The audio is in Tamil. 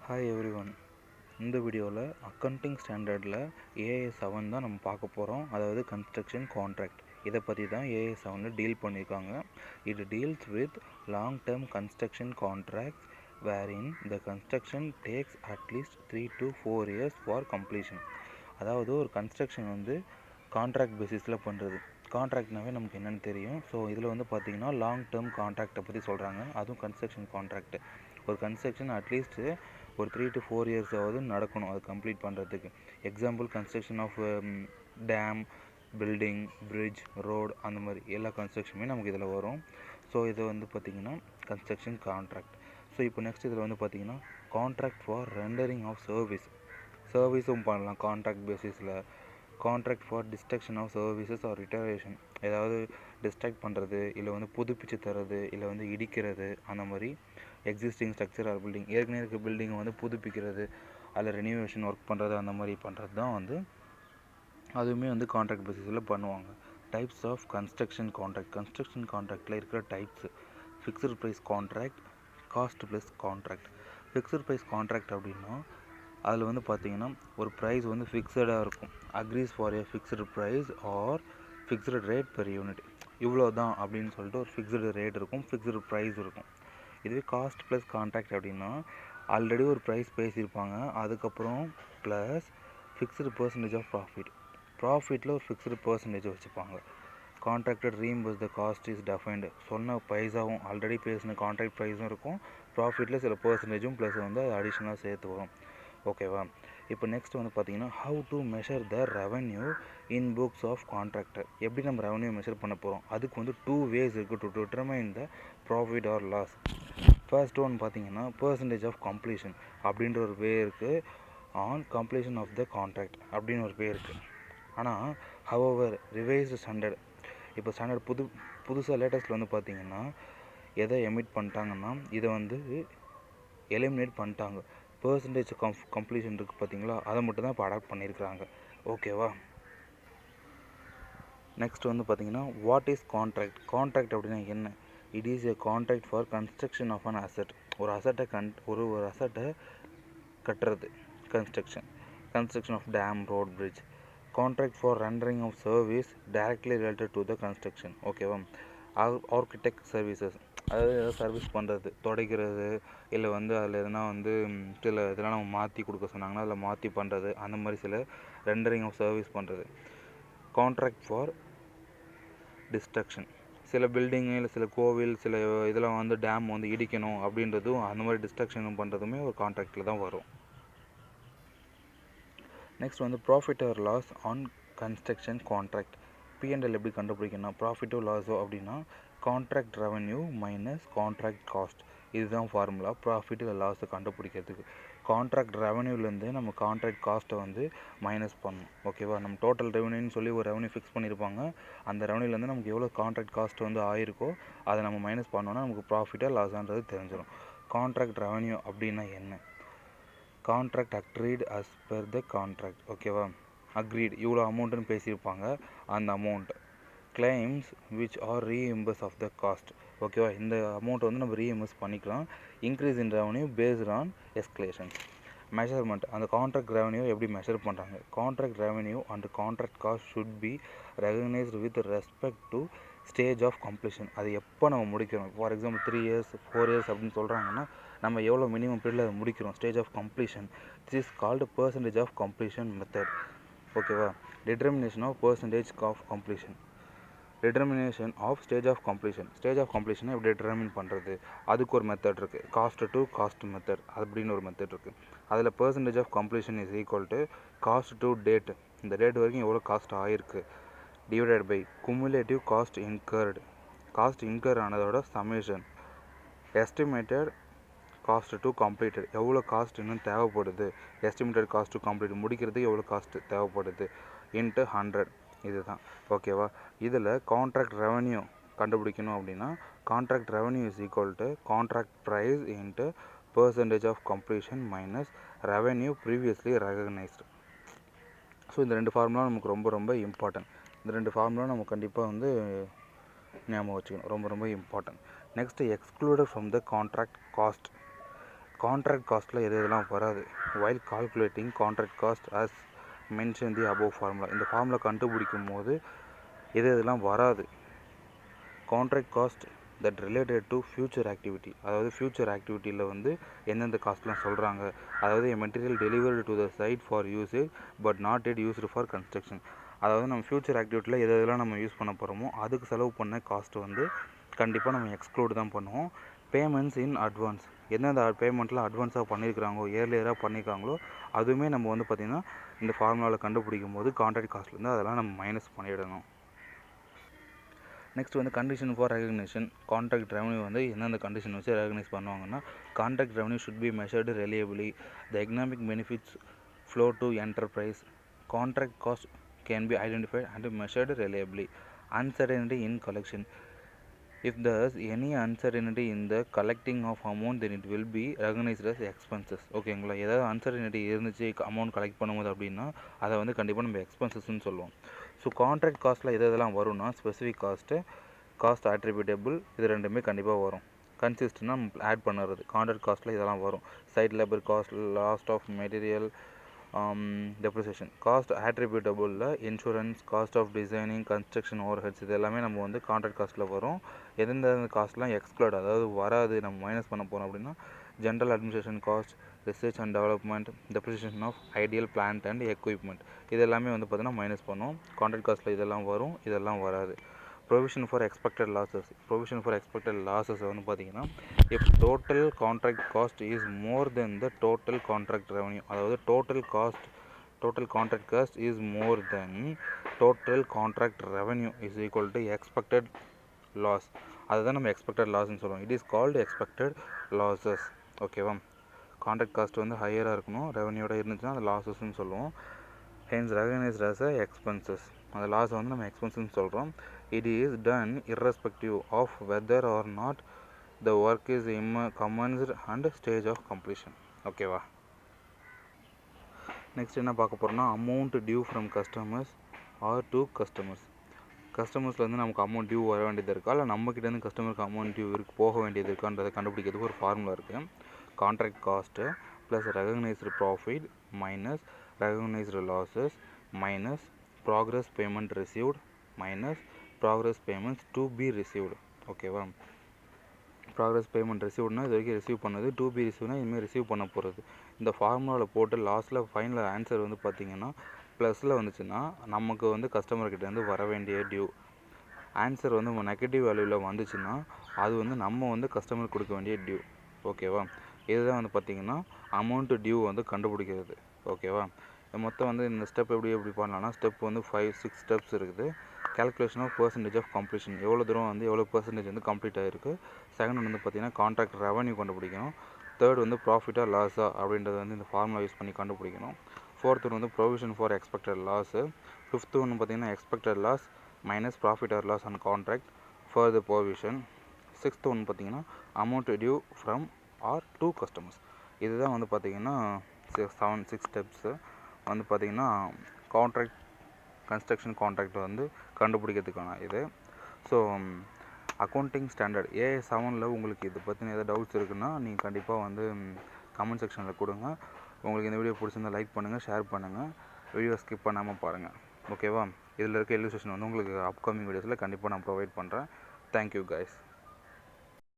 Hi every one. இந்த வீடியோவில் அக்கௌண்டிங் ஸ்டாண்டர்டில் ஏஎஸ் 7 தான் நம்ம பார்க்க போகிறோம். அதாவது கன்ஸ்ட்ரக்ஷன் கான்ட்ராக்ட். இதை பற்றி தான் ஏஎஸ் 7 டீல் பண்ணியிருக்காங்க. இது deals with long term construction contracts wherein the construction takes at least 3 to 4 years for completion. அதாவது ஒரு கன்ஸ்ட்ரக்ஷன் கான்ட்ராக்ட் பேசிஸில் பண்ணுறது. கான்ட்ராக்ட்னாவே நமக்கு என்னென்னு தெரியும். ஸோ இதில் பார்த்திங்கன்னா லாங் டேர்ம் கான்ட்ராக்டை பற்றி சொல்கிறாங்க. அதுவும் கன்ஸ்ட்ரக்ஷன் கான்ட்ராக்ட். ஒரு கன்ஸ்ட்ரக்ஷன் அட்லீஸ்ட்டு ஒரு 3 to 4 years நடக்கணும் அது கம்ப்ளீட் பண்ணுறதுக்கு. Example construction of dam, building, bridge, road, அந்த மாதிரி எல்லா கன்ஸ்ட்ரக்ஷனுமே நமக்கு இதில் வரும். ஸோ இது பார்த்திங்கன்னா கன்ஸ்ட்ரக்ஷன் கான்ட்ராக்ட். ஸோ இப்போ நெக்ஸ்ட் இதில் பார்த்திங்கன்னா கான்ட்ராக்ட் ஃபார் ரெண்டரிங் ஆஃப் சர்வீஸும் பண்ணலாம் கான்ட்ராக்ட் பேசிஸில். Contract for destruction of services or restoration, ஏதாவது டிஸ்ட்ராக்ட் பண்ணுறது, இல்லை புதுப்பிச்சு தர்றது, இல்லை இடிக்கிறது, அந்த மாதிரி எக்ஸிஸ்டிங் ஸ்ட்ரக்சர் ஆர் பில்டிங், ஏற்கனவே இருக்க பில்டிங்கை புதுப்பிக்கிறது, அதில் ரெனியூவேஷன் ஒர்க் பண்ணுறது, அந்த மாதிரி பண்ணுறது தான் அதுவுமே கான்ட்ராக்ட் பேசிஸில் பண்ணுவாங்க. Types of construction contract. Construction கான்ட்ராக்டில் இருக்கிற types: fixed price contract, cost plus contract. Fixed price contract அப்படின்னா அதில் பார்த்திங்கன்னா ஒரு ப்ரைஸ் ஃபிக்ஸடாக இருக்கும். Agrees for a fixed price or fixed rate per unit. இவ்வளோ தான் அப்படின்னு சொல்லிட்டு ஒரு ஃபிக்ஸ்டு ரேட் இருக்கும், ஃபிக்ஸ்டு ப்ரைஸ் இருக்கும். இதுவே காஸ்ட் ப்ளஸ் கான்ட்ராக்ட் அப்படின்னா ஆல்ரெடி ஒரு ப்ரைஸ் பேசியிருப்பாங்க, அதுக்கப்புறம் ப்ளஸ் ஃபிக்ஸ்டு பர்சன்டேஜ் ஆஃப் ப்ராஃபிட்டில் ஒரு ஃபிக்ஸ்டு பர்சன்டேஜ் வச்சுப்பாங்க. Contracted reimburse the cost is defined. சொன்ன ப்ரைஸாகவும் ஆல்ரெடி பேசின கான்ட்ராக்ட் ப்ரைஸும் இருக்கும், ப்ராஃபிட்டில் சில பர்சன்டேஜும் ப்ளஸ் அது அடிஷ்னலாக சேர்த்து வரும். ஓகேவா? இப்போ நெக்ஸ்ட் பார்த்திங்கன்னா how to measure the revenue in books of contractor. எப்படி நம்ம ரெவன்யூ மெஷர் பண்ண போகிறோம்? அதுக்கு 2 ways இருக்குது to determine the profit or loss. First one பார்த்திங்கன்னா பர்சன்டேஜ் ஆஃப் கம்ப்ளீஷன் அப்படின்ற ஒரு வே இருக்குது. On completion of the contract அப்படின்னு ஒரு வே இருக்குது. ஆனால் ஹவவர் ரிவைஸ்டு ஸ்டாண்டர்ட், இப்போ ஸ்டாண்டர்ட் புதுசாக லேட்டஸ்ட்டில் பார்த்திங்கன்னா எதை எமிட் பண்ணிட்டாங்கன்னா இதை எலிமினேட் பண்ணிட்டாங்க. பர்சன்டேஜ் கம்ப்ளீஷன் இருக்குது பார்த்தீங்களா, அதை மட்டும் தான் இப்போ அடாப்ட் பண்ணியிருக்கிறாங்க. ஓகேவா? நெக்ஸ்ட் பார்த்திங்கன்னா வாட் இஸ் கான்ட்ராக்ட். கான்ட்ராக்ட் அப்படின்னா என்ன? It is a contract for construction of an asset. ஒரு அசட்டை கட்டுறது construction of dam, road, bridge. Contract for rendering of service directly related to the construction. ஓகேவா? ஆர்கிடெக்ட் சர்வீசஸ், அதாவது ஏதாவது சர்வீஸ் பண்ணுறது, துடைக்கிறது, இல்லை அதில் எதனா சில இதெல்லாம் நம்ம மாற்றி கொடுக்க சொன்னாங்கன்னா அதில் மாற்றி பண்ணுறது, அந்த மாதிரி சில ரெண்டரிங் ஆஃப் சர்வீஸ் பண்ணுறது. கான்ட்ராக்ட் ஃபார் டிஸ்ட்ரக்ஷன், சில பில்டிங்கு இல்லை சில கோவில், சில இதெல்லாம் டேம் இடிக்கணும் அப்படின்றதும், அந்த மாதிரி டிஸ்ட்ரக்ஷன் பண்ணுறதுமே ஒரு கான்ட்ராக்டில் தான் வரும். Next profit or loss on construction contract. P&L எப்படி கண்டுபிடிக்கணும்? ப்ராஃபிட்டோ லாஸோ அப்படின்னா contract revenue minus contract cost. இதுதான் ஃபார்முலா ப்ராஃபிட் இல்லை லாஸை கண்டுபிடிக்கிறதுக்கு. கான்ட்ராக்ட் ரெவன்யூலேருந்து நம்ம கான்ட்ராக்ட் காஸ்ட்டை மைனஸ் பண்ணணும். ஓகேவா? நம்ம டோட்டல் ரெவன்யூன்னு சொல்லி ஒரு ரெவன்யூ ஃபிக்ஸ் பண்ணியிருப்பாங்க. அந்த ரெவன்யூலேருந்து நமக்கு எவ்வளோ கான்ட்ராக்ட் காஸ்ட் ஆயிருக்கோ அதை நம்ம மைனஸ் பண்ணோன்னா நமக்கு ப்ராஃபிட்டாக லாஸான்றது தெரிஞ்சிடும். கான்ட்ராக்ட் ரெவன்யூ அப்படின்னா என்ன? Contract agreed as per the contract. ஓகேவா? அக்ரீட் இவ்வளோ அமௌண்ட்டுன்னு பேசியிருப்பாங்க, அந்த amount. Claims which are reimburse of the cost. ஓகேவா? இந்த அமௌண்ட்டை நம்ம ரீஇம்பர்ஸ் பண்ணிக்கலாம். Increase in revenue based on escalation. Measurement, அந்த கான்ட்ராக்ட் ரெவன்யூ எப்படி மெஷர் பண்ணுறாங்க? Contract revenue and contract cost should be recognised with respect to stage of completion. அது எப்போ நம்ம முடிக்கிறோம்? ஃபார் எக்ஸாம்பிள் 3 years 4 years அப்படின்னு சொல்கிறாங்கன்னா நம்ம எவ்வளோ மினிமம் பீரியடில் அதை முடிக்கிறோம்? Stage of completion. This is called percentage of completion method. ஓகேவா? Determination of percentage of completion. Determination of stage of completion. Stage of கம்ப்ளீஷனை எப்படி டிட்டர்மின் பண்ணுறது? அதுக்கு ஒரு மெத்தட் இருக்குது, காஸ்ட் டு காஸ்ட் மெத்தட் அப்படின்னு ஒரு மெத்தட் இருக்குது. அதில் percentage of completion is equal to cost to date, இந்த டேட் வரைக்கும் எவ்வளோ காஸ்ட் ஆகிருக்கு, divided by cumulative cost incurred. Cost incur ஆனதோட summation. Estimated cost to completed, எவ்வளோ காஸ்ட் இன்னும் தேவைப்படுது, எஸ்டிமேட்டட் காஸ்ட் டு கம்ப்ளீட் முடிக்கிறதுக்கு எவ்வளோ காஸ்ட் தேவைப்படுது, இன்ட்டு 100. இதுதான். ஓகேவா? இதில் கான்ட்ராக்ட் ரெவன்யூ கண்டுபிடிக்கணும் அப்படின்னா contract revenue is equal to contract price into percentage of completion minus revenue previously recognised. So இந்த 2 ஃபார்முலா நமக்கு ரொம்ப ரொம்ப இம்பார்ட்டன்ட். இந்த 2 ஃபார்முலா நம்ம கண்டிப்பாக ஞாபகம் வச்சுக்கணும், ரொம்ப ரொம்ப important. Next excluded from the contract cost. Contract காஸ்ட்டில் எது எதெல்லாம் வராது. While calculating contract cost as mention the above formula. இந்த ஃபார்முலா கண்டுபிடிக்கும் போது எது எதெல்லாம் வராது. Contract cost that related to future activity, அதாவது ஃபியூச்சர் ஆக்டிவிட்டியில் வந்து எந்தெந்த காஸ்ட்லாம் சொல்கிறாங்க. அதாவது material delivered to the site for usage but not it used for construction. அதாவது நம்ம ஃபியூச்சர் ஆக்டிவிட்டியில் எது எதெல்லாம் நம்ம யூஸ் பண்ண போகிறோமோ அதுக்கு செலவு பண்ண காஸ்ட்டு வந்து கண்டிப்பாக நம்ம எக்ஸ்க்ளூட் தான் பண்ணுவோம். பேமெண்ட்ஸ் இன் அட்வான்ஸ், எந்தெந்த பேமெண்ட்லாம் அட்வான்ஸாக பண்ணியிருக்கிறாங்களோ ஏர்லியராக பண்ணியிருக்காங்களோ அதுவுமே நம்ம வந்து பார்த்திங்கன்னா இந்த ஃபார்முலாவில் கண்டுபிடிக்கும் போது கான்ட்ராக்ட் காஸ்ட்லேருந்து அதெல்லாம் நம்ம மைனஸ் பண்ணிவிடணும். நெக்ஸ்ட் வந்து condition for recognition. Contract revenue வந்து எந்தெந்த கண்டிஷன் வச்சு ரெகக்னைஸ் பண்ணுவாங்கன்னா, contract revenue should be measured reliably, the economic benefits flow to enterprise, contract cost can be identified and measured reliably, uncertainty in collection. If there is any uncertainty in the collecting of amount, then it will be recognized as expenses. ஓகேங்களா, ஏதாவது அன்சர்டனிட்டி இருந்துச்சு அமௌண்ட் கலெக்ட் பண்ணும்போது அப்படின்னா அதை வந்து கண்டிப்பாக நம்ம எக்ஸ்பென்சஸ்ன்னு சொல்லுவோம். ஸோ கான்ட்ராக்ட் காஸ்ட்டில் எது எதெல்லாம் வரும்னா, ஸ்பெசிஃபிக் காஸ்ட்டு, காஸ்ட் அட்ரிபியூட்டபிள், இது ரெண்டுமே கண்டிப்பாக வரும். கன்சிஸ்ட்னா நம்ம ஆட் பண்ணுறது. கான்ட்ராக்ட் காஸ்ட்டில் இதெல்லாம் வரும். Site labour cost, lost of material, depreciation. Cost அட்ரிபியூட்டபிளில் insurance, cost of designing, construction overheads, இது எல்லாமே நம்ம வந்து கான்ட்ராக்ட் காஸ்ட்டில் வரும். எந்தெந்த காஸ்ட்லாம் எக்ஸ்க்ளூட், அதாவது வராது, நம்ம மைனஸ் பண்ண போகிறோம் அப்படின்னா, general administration cost, research and development, depreciation of ideal plant and equipment, இது எல்லாமே வந்து பார்த்திங்கன்னா மைனஸ் பண்ணுவோம். கான்ட்ராக்ட் காஸ்ட்டில் இதெல்லாம் வரும், இதெல்லாம் வராது. Provision for expected losses. Provision for expected losses வந்து பார்த்திங்கன்னா, if total contract cost is more than the total contract revenue, அதாவது total contract cost is more than total contract revenue is equal to expected loss, அதுதான் நம்ம எக்ஸ்பெக்டட் லாஸ்ன்னு சொல்லுவோம். It is called expected losses. ஓகேவா, கான்ட்ராக்ட் காஸ்ட் வந்து ஹையராக இருக்கணும், ரெவன்யூட இருந்துச்சுன்னா அது லாஸஸ்ன்னு சொல்லுவோம். Hence recognized as a expenses. அந்த லாஸை வந்து நம்ம எக்ஸ்பென்ஸ்ன்னு சொல்கிறோம். It is done irrespective of whether or not the work is commenced and stage of completion. ஓகேவா, நெக்ஸ்ட் என்ன பார்க்க போகிறோம்னா, amount due from customers or to customers. கஸ்டமர்ஸ்லேருந்து நமக்கு அமௌண்ட் டியூ வர வேண்டியது இருக்கா, இல்லை நம்மக்கிட்டேருந்து கஸ்டமருக்கு அமௌண்ட் டியூ போக வேண்டியது இருக்கான்றதை கண்டுபிடிக்கிறதுக்கு ஒரு ஃபார்முலா இருக்குது. Contract cost plus recognised profit minus recognized losses minus progress payment received minus progress payments to be received. ஓகேவா, ப்ராக்ரஸ் பேமெண்ட் ரிசீவ்னா இது வரைக்கும் ரிசீவ் பண்ணது, டு பி ரிசீவ்னா இனிமேல் ரிசீவ் பண்ண போகிறது. இந்த ஃபார்முலாவில் போட்டு லாஸ்ட்டில் ஃபைனல் ஆன்சர் வந்து பார்த்திங்கன்னா ப்ளஸில் வந்துச்சுன்னா நமக்கு வந்து கஸ்டமர்கிட்டேருந்து வர வேண்டிய டியூ. ஆன்சர் வந்து நெகட்டிவ் வேல்யூவில் வந்துச்சுன்னா அது வந்து நம்ம வந்து கஸ்டமருக்கு கொடுக்க வேண்டிய டியூ. ஓகேவா, இதுதான் வந்து பார்த்திங்கன்னா அமௌண்ட்டு டியூ வந்து கண்டுபிடிக்கிறது. ஓகேவா, மொத்தம் வந்து இந்த ஸ்டெப் எப்படி பண்ணலாம்னா, ஸ்டெப் வந்து 5-6 ஸ்டெப்ஸ் இருக்குது. Calculation of percentage of completion, எவ்வளோ தூரம் வந்து எவ்வளோ பர்சன்டேஜ் வந்து கம்ப்ளீட் ஆகிருக்கு. செகண்ட் வந்து பார்த்திங்கன்னா கான்ட்ராக்ட் ரெவன்யூ கண்டுபிடிக்கணும். தேர்ட் வந்து ப்ராஃபிட்டாக லாஸா அப்படின்றத வந்து இந்த ஃபார்முலா யூஸ் பண்ணி கண்டுபிடிக்கணும். ஃபோர்த் வந்து provision for expected loss. Fifth ஒன்று பார்த்திங்கன்னா expected loss minus profit or loss on contract for the provision. Sixth ஒன்று பார்த்திங்கன்னா amount due from or to customers. இதுதான் வந்து பார்த்திங்கன்னா 6 ஸ்டெப்ஸு வந்து பார்த்திங்கன்னா கான்ட்ராக்ட் கன்ஸ்ட்ரக்ஷன் கான்ட்ராக்ட் வந்து கண்டுபிடிக்கிறதுக்கான இது. ஸோ அக்கௌண்டிங் ஸ்டாண்டர்ட் ஏஎஸ் 7 உங்களுக்கு இதை பற்றின ஏதாவது டவுட்ஸ் இருக்குன்னா நீங்கள் கண்டிப்பாக வந்து கமெண்ட் செக்ஷனில் கொடுங்க. உங்களுக்கு இந்த வீடியோ பிடிச்சிருந்தா லைக் பண்ணுங்கள், ஷேர் பண்ணுங்கள், வீடியோ ஸ்கிப் பண்ணாமல் பாருங்கள். ஓகேவா, இதில் இருக்க இல்லுஸ்ட்ரேஷன் வந்து உங்களுக்கு அப்கமிங் வீடியோஸில் கண்டிப்பாக நான் ப்ரொவைட் பண்ணுறேன். Thank you guys.